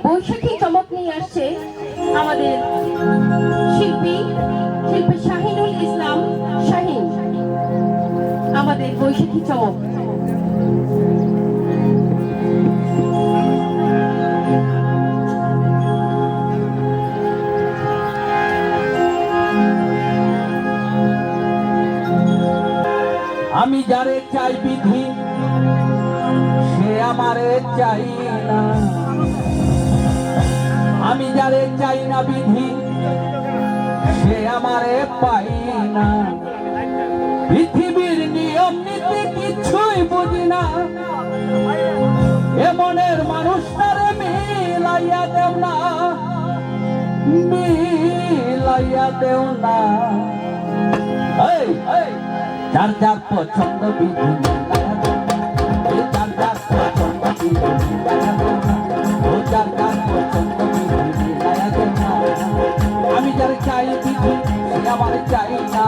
বৈশাখী চমক নিয়ে আসছে আমাদের শিল্পী শাহিনুল ইসলাম শাহিন। আমাদের বৈশাখী চমক। আমি যারে চাই বিধি সে আমারে চাই না, আমি যারে চাই না বিধি সে আমারে পাই না। পৃথিবীর নিয়ম নীতি কিছুই বুঝি না, এমনের মানুষটারে মিলাইয়া দেও না, মিলাইয়া দেও না। এই যার যার পছন্দ বিধি মিলাইয়া দেও না, যার যার পছন্দ বিধি মিলাইয়া দেও না, যার যার পছন্দ বিধি মিলাইয়া দেও না। আমি যারে চাই বিধি সে আমার চাই না,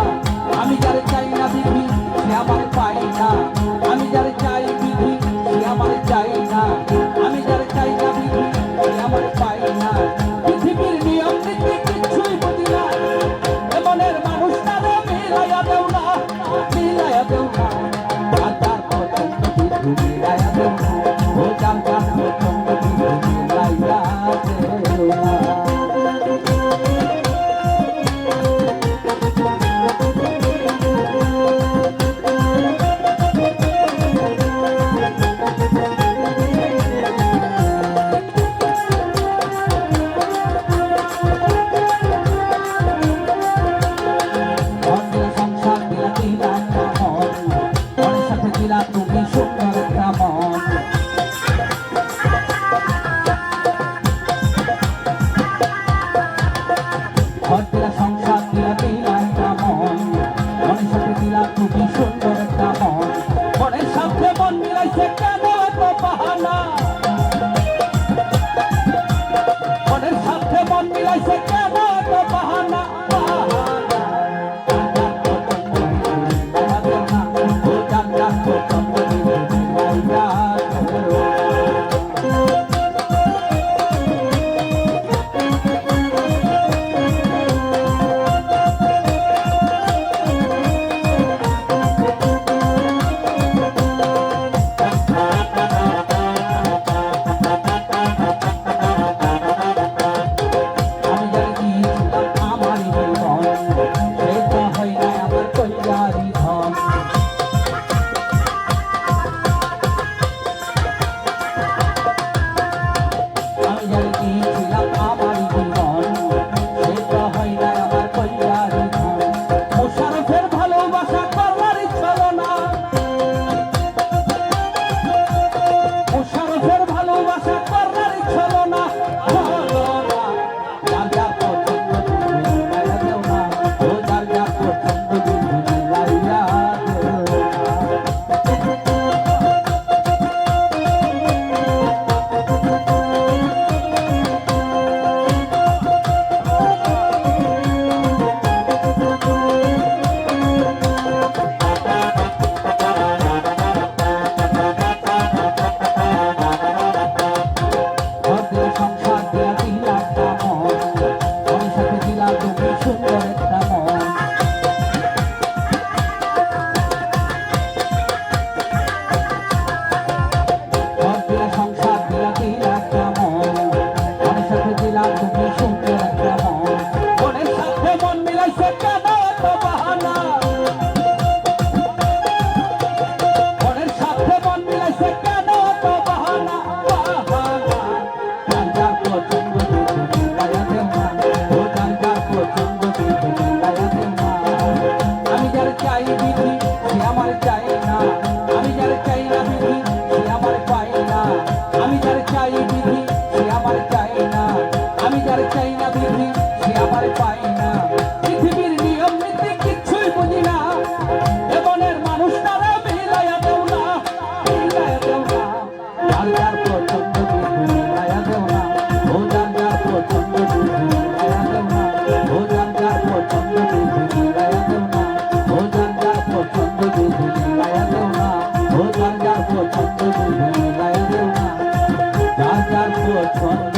আমি যারে চাই না বিধি সে আমার পাই না। আমি যারে চাই বিধি সে আমার চাই না, আমি যারে চাই না বিধি সে আমার পাই না। পৃথিবীর নিয়ম নীতি কিছুই বুঝি না, এমনের মানুষটারে মিলাইয়া দেও না, মিলাইয়া দেও না। যার যার পছন্দ বিধি মিলাইয়া দেও না, ও যার যার পছন্দ বিধি মিলাইয়া দেও না। তুমি সুন্দর একটা মন, ঘর দিলা সংসার দিলা দিলা একটা মন, মনের সাথে দিলা তুমি সুন্দর একটা মন। মনের সাথে মন মিলাইছে কেন এত বাহানা, মনের সাথে মন মিলাইছে কেন এত বাহানা। ছন্দ